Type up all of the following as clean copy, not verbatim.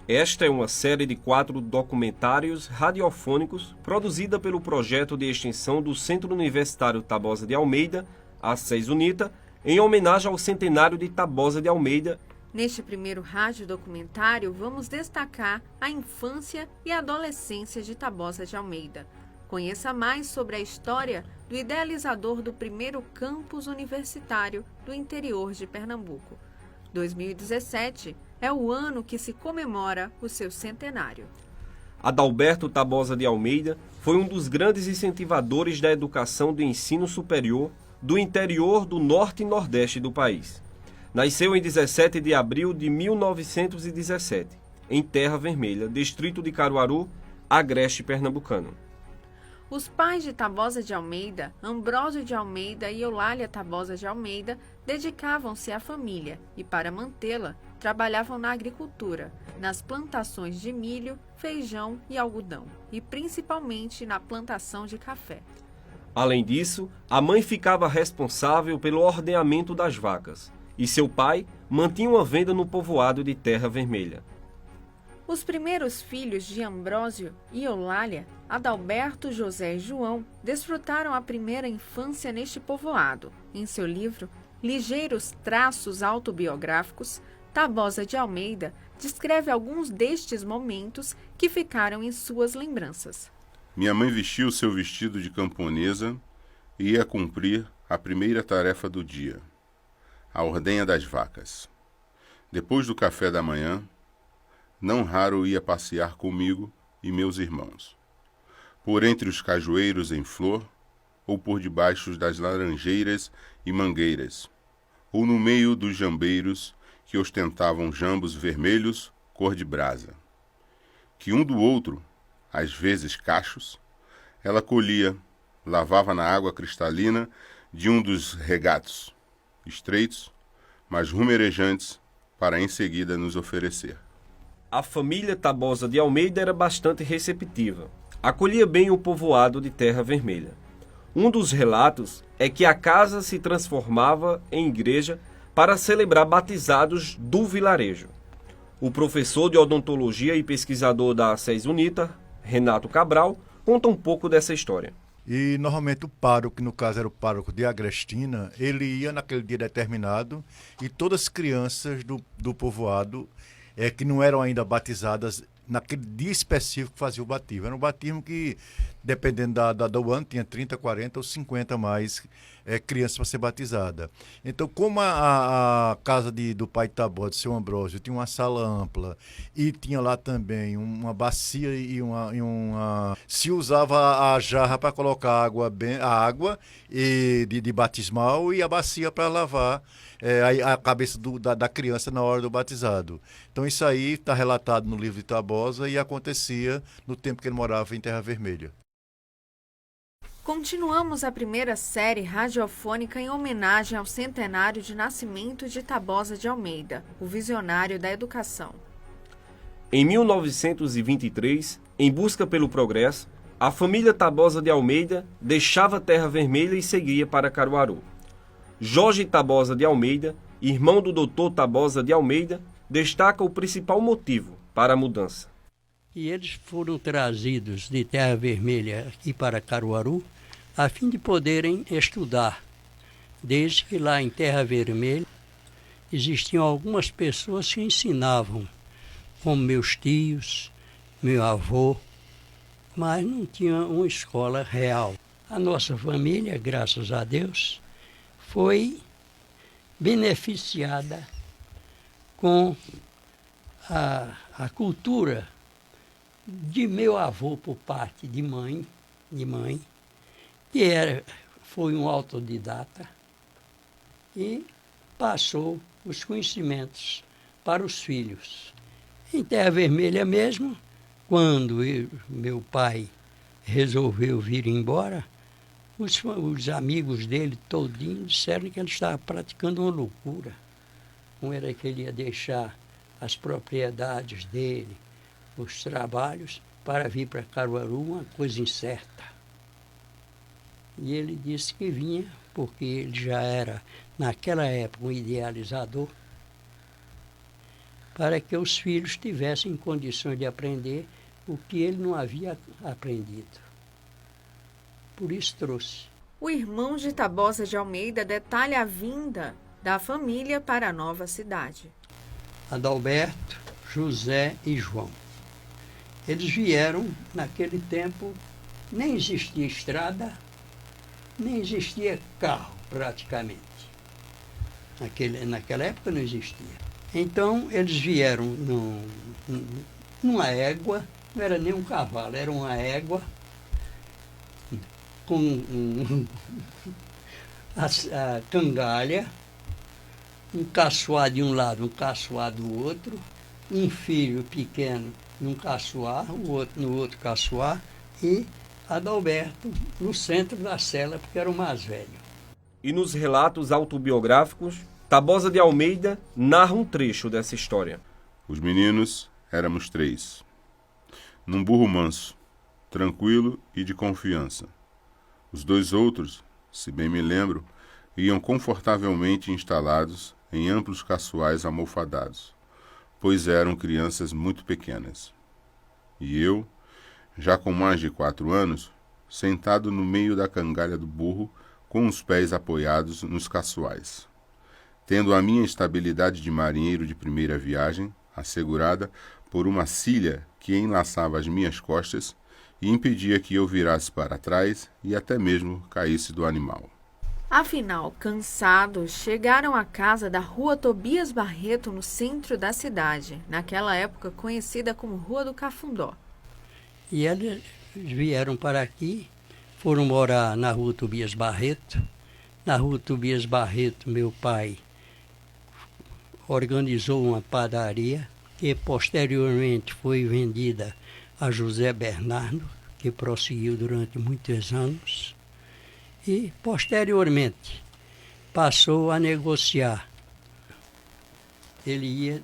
Esta é uma série de 4 documentários radiofônicos produzida pelo projeto de extensão do Centro Universitário Tabosa de Almeida, a SES UNITA, em homenagem ao centenário de Tabosa de Almeida. Neste primeiro radiodocumentário, vamos destacar a infância e adolescência de Tabosa de Almeida. Conheça mais sobre a história do idealizador do primeiro campus universitário do interior de Pernambuco. 2017 é o ano que se comemora o seu centenário. Adalberto Tabosa de Almeida foi um dos grandes incentivadores da educação do ensino superior do interior do norte e nordeste do país. Nasceu em 17 de abril de 1917, em Terra Vermelha, distrito de Caruaru, agreste pernambucano. Os pais de Tabosa de Almeida, Ambrósio de Almeida e Eulália Tabosa de Almeida, dedicavam-se à família e, para mantê-la, trabalhavam na agricultura, nas plantações de milho, feijão e algodão, e principalmente na plantação de café. Além disso, a mãe ficava responsável pelo ordenhamento das vacas, e seu pai mantinha uma venda no povoado de Terra Vermelha. Os primeiros filhos de Ambrósio e Eulália, Adalberto, José e João, desfrutaram a primeira infância neste povoado. Em seu livro, Ligeiros Traços Autobiográficos, Tabosa de Almeida descreve alguns destes momentos que ficaram em suas lembranças. Minha mãe vestiu seu vestido de camponesa e ia cumprir a primeira tarefa do dia, a ordenha das vacas. Depois do café da manhã, não raro ia passear comigo e meus irmãos, por entre os cajueiros em flor, ou por debaixo das laranjeiras e mangueiras, ou no meio dos jambeiros que ostentavam jambos vermelhos cor de brasa, que um do outro, às vezes cachos, ela colhia, lavava na água cristalina de um dos regatos, estreitos, mas rumerejantes, para em seguida nos oferecer. A família Tabosa de Almeida era bastante receptiva. Acolhia bem o povoado de Terra Vermelha. Um dos relatos é que a casa se transformava em igreja para celebrar batizados do vilarejo. O professor de odontologia e pesquisador da SES UNITA, Renato Cabral, conta um pouco dessa história. E normalmente o pároco, que no caso era o pároco de Agrestina, ele ia naquele dia determinado e todas as crianças do povoado que não eram ainda batizadas, naquele dia específico faziam o batismo. Era um batismo que, dependendo do ano, tinha 30, 40 ou 50 mais crianças para ser batizada. Então, como a casa do pai de Tabosa, de seu Ambrósio, tinha uma sala ampla e tinha lá também uma bacia e se usava a jarra para colocar a água de batismal e a bacia para lavar a cabeça da criança na hora do batizado. Então isso aí está relatado no livro de Tabosa e acontecia no tempo que ele morava em Terra Vermelha. Continuamos a primeira série radiofônica em homenagem ao centenário de nascimento de Tabosa de Almeida, o visionário da educação. Em 1923, em busca pelo progresso, a família Tabosa de Almeida deixava Terra Vermelha e seguia para Caruaru. Jorge Tabosa de Almeida, irmão do Dr. Tabosa de Almeida, destaca o principal motivo para a mudança. E eles foram trazidos de Terra Vermelha aqui para Caruaru a fim de poderem estudar, desde que lá em Terra Vermelha existiam algumas pessoas que ensinavam, como meus tios, meu avô, mas não tinha uma escola real. A nossa família, graças a Deus, foi beneficiada com a cultura de meu avô por parte de mãe, que foi um autodidata e passou os conhecimentos para os filhos. Em Terra Vermelha mesmo, quando meu pai resolveu vir embora, os amigos dele todinhos disseram que ele estava praticando uma loucura. Um era que ele ia deixar as propriedades dele, os trabalhos, para vir para Caruaru, uma coisa incerta. E ele disse que vinha, porque ele já era, naquela época, um idealizador, para que os filhos tivessem condições de aprender o que ele não havia aprendido. Por isso trouxe. O irmão de Tabosa de Almeida detalha a vinda da família para a nova cidade. Adalberto, José e João. Eles vieram, naquele tempo, nem existia estrada, nem existia carro, praticamente. Naquela época não existia. Então, eles vieram numa égua, não era nem um cavalo, era uma égua, com a cangalha, um caçoar de um lado, um caçoar do outro, um filho pequeno num caçoar, o outro no outro caçoar, e Adalberto no centro da cela, porque era o mais velho. E nos relatos autobiográficos, Tabosa de Almeida narra um trecho dessa história. Os meninos éramos 3. Num burro manso, tranquilo e de confiança. Os 2 outros, se bem me lembro, iam confortavelmente instalados em amplos caçoais almofadados, pois eram crianças muito pequenas. E eu, já com mais de 4 anos, sentado no meio da cangalha do burro, com os pés apoiados nos caçoais, tendo a minha estabilidade de marinheiro de primeira viagem assegurada por uma cilha que enlaçava as minhas costas e impedia que eu virasse para trás e até mesmo caísse do animal. Afinal, cansados, chegaram à casa da Rua Tobias Barreto, no centro da cidade, naquela época conhecida como Rua do Cafundó. E eles vieram para aqui, foram morar na Rua Tobias Barreto. Na Rua Tobias Barreto, meu pai organizou uma padaria, que posteriormente foi vendida a José Bernardo, que prosseguiu durante muitos anos. E, posteriormente, passou a negociar. Ele ia,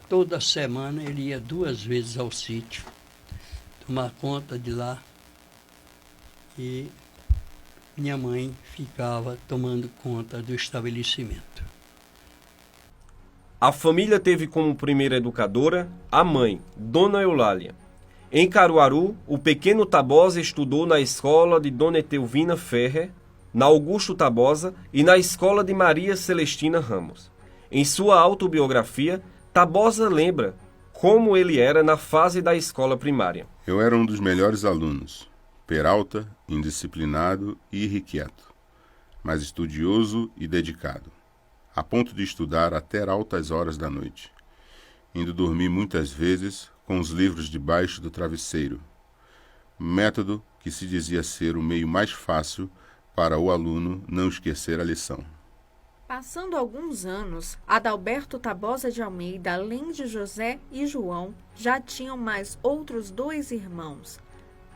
toda semana, ele ia 2 vezes ao sítio, tomar conta de lá, e minha mãe ficava tomando conta do estabelecimento. A família teve como primeira educadora a mãe, Dona Eulália. Em Caruaru, o pequeno Tabosa estudou na escola de Dona Etelvina Ferrer, na Augusto Tabosa e na escola de Maria Celestina Ramos. Em sua autobiografia, Tabosa lembra como ele era na fase da escola primária. Eu era um dos melhores alunos, peralta, indisciplinado e irrequieto, mas estudioso e dedicado, a ponto de estudar até altas horas da noite, indo dormir muitas vezes com os livros debaixo do travesseiro, método que se dizia ser o meio mais fácil para o aluno não esquecer a lição. Passando alguns anos, Adalberto Tabosa de Almeida, além de José e João, já tinham mais outros 2 irmãos,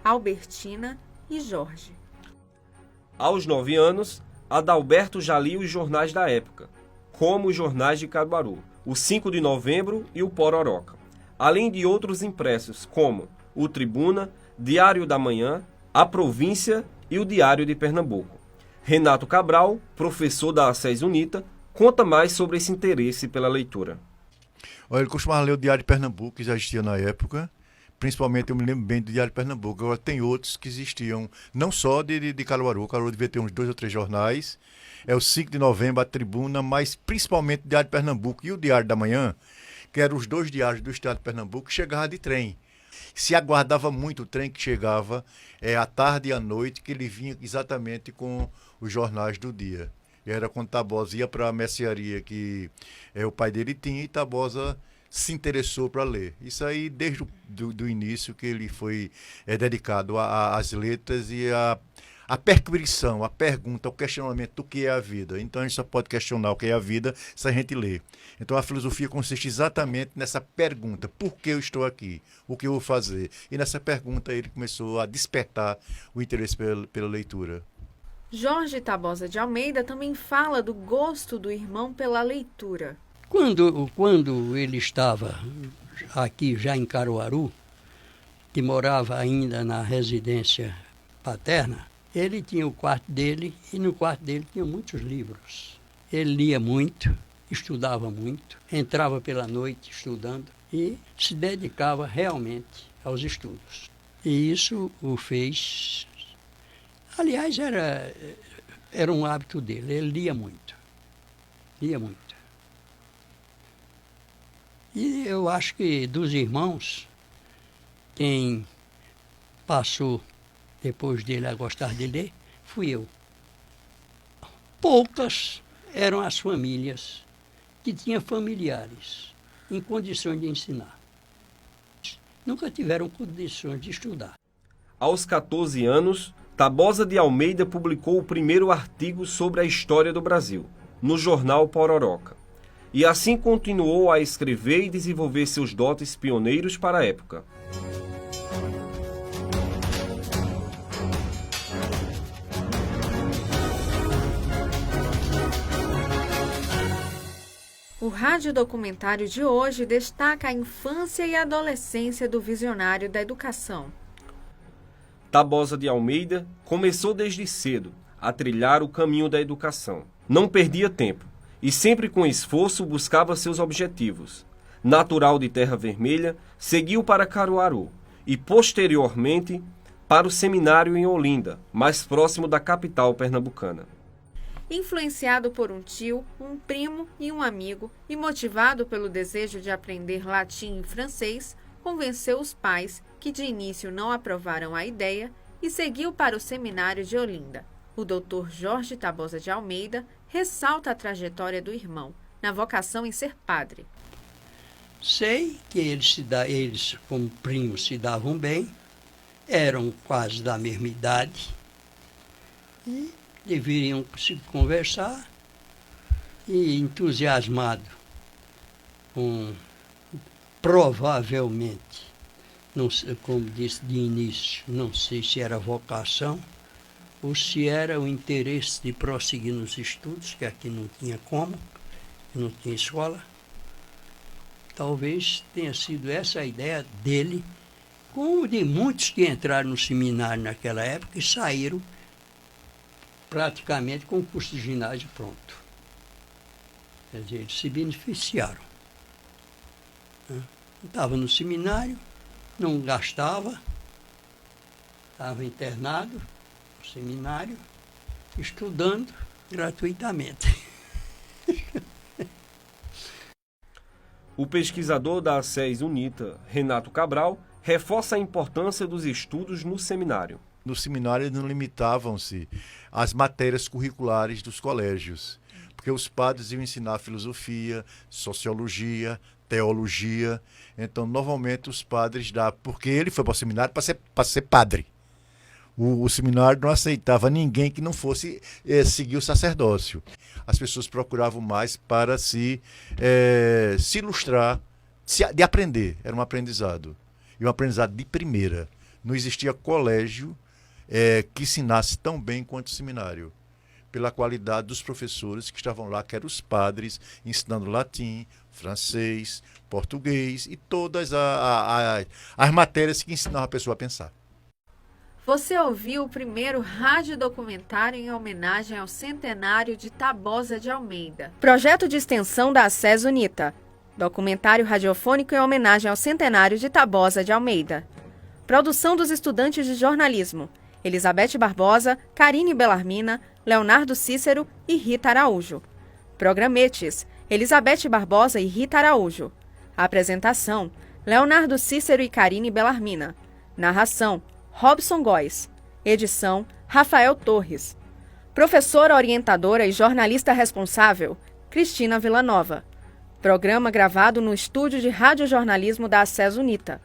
Albertina e Jorge. Aos 9 anos, Adalberto já lia os jornais da época, como os jornais de Caruaru, o 5 de Novembro e o Pororoca, além de outros impressos como o Tribuna, Diário da Manhã, a Província e o Diário de Pernambuco. Renato Cabral, professor da ACES UNITA, conta mais sobre esse interesse pela leitura. Olha, ele costumava ler o Diário de Pernambuco, que já existia na época. Principalmente eu me lembro bem do Diário de Pernambuco. Agora tem outros que existiam, não só de Caruaru. Caruaru devia ter uns 2 ou 3 jornais. É o 5 de Novembro, a Tribuna, mas principalmente o Diário de Pernambuco e o Diário da Manhã, que eram os 2 diários do estado de Pernambuco, que chegava de trem. Se aguardava muito o trem que chegava à tarde e à noite, que ele vinha exatamente com os jornais do dia. E era quando Tabosa ia para a mercearia que o pai dele tinha, e Tabosa se interessou para ler. Isso aí desde do início que ele foi dedicado às letras e a perquisição, a pergunta, o questionamento do que é a vida. Então a gente só pode questionar o que é a vida se a gente ler. Então a filosofia consiste exatamente nessa pergunta: por que eu estou aqui? O que eu vou fazer? E nessa pergunta ele começou a despertar o interesse pela leitura. Jorge Tabosa de Almeida também fala do gosto do irmão pela leitura. Quando ele estava aqui já em Caruaru, que morava ainda na residência paterna, ele tinha o quarto dele, e no quarto dele tinha muitos livros. Ele lia muito, estudava muito, entrava pela noite estudando e se dedicava realmente aos estudos. E isso o fez... Aliás, era um hábito dele, ele lia muito. Lia muito. E eu acho que dos irmãos, quem passou depois dele a gostar de ler, fui eu. Poucas eram as famílias que tinham familiares em condições de ensinar. Nunca tiveram condições de estudar. Aos 14 anos, Tabosa de Almeida publicou o primeiro artigo sobre a história do Brasil, no jornal Pororoca. E assim continuou a escrever e desenvolver seus dotes pioneiros para a época. O radiodocumentário de hoje destaca a infância e a adolescência do visionário da educação. Tabosa de Almeida começou desde cedo a trilhar o caminho da educação. Não perdia tempo e sempre com esforço buscava seus objetivos. Natural de Terra Vermelha, seguiu para Caruaru e posteriormente para o seminário em Olinda, mais próximo da capital pernambucana. Influenciado por um tio, um primo e um amigo, e motivado pelo desejo de aprender latim e francês, convenceu os pais, que de início não aprovaram a ideia, e seguiu para o seminário de Olinda. O Dr. Jorge Tabosa de Almeida ressalta a trajetória do irmão, na vocação em ser padre. Sei que eles como primos, se davam bem, eram quase da mesma idade, e deveriam se conversar, e entusiasmado com, provavelmente, não sei, como disse de início, não sei se era vocação ou se era o interesse de prosseguir nos estudos, que aqui não tinha como, não tinha escola. Talvez tenha sido essa a ideia dele, como de muitos que entraram no seminário naquela época e saíram praticamente com o curso de ginásio pronto. Quer dizer, eles se beneficiaram. Estava no seminário, não gastava, estava internado no seminário, estudando gratuitamente. O pesquisador da SES UNITA, Renato Cabral, reforça a importância dos estudos no seminário. No seminário não limitavam-se às matérias curriculares dos colégios, porque os padres iam ensinar filosofia, sociologia, teologia. Então, normalmente, os padres porque ele foi para o seminário para ser padre. O seminário não aceitava ninguém que não fosse seguir o sacerdócio. As pessoas procuravam mais para se ilustrar, de aprender. Era um aprendizado. E um aprendizado de primeira. Não existia colégio que ensinasse tão bem quanto o seminário, pela qualidade dos professores que estavam lá, que eram os padres, ensinando latim, francês, português e todas as matérias que ensinavam a pessoa a pensar. Você ouviu o primeiro radiodocumentário em homenagem ao centenário de Tabosa de Almeida. Projeto de extensão da SES UNITA. Documentário radiofônico em homenagem ao centenário de Tabosa de Almeida. Produção dos estudantes de jornalismo: Elizabeth Barbosa, Karine Belarmina, Leonardo Cícero e Rita Araújo. Programetes: Elizabeth Barbosa e Rita Araújo. Apresentação: Leonardo Cícero e Karine Belarmina. Narração: Robson Góes. Edição: Rafael Torres. Professora orientadora e jornalista responsável: Cristina Villanova. Programa gravado no estúdio de radiojornalismo da SES UNITA.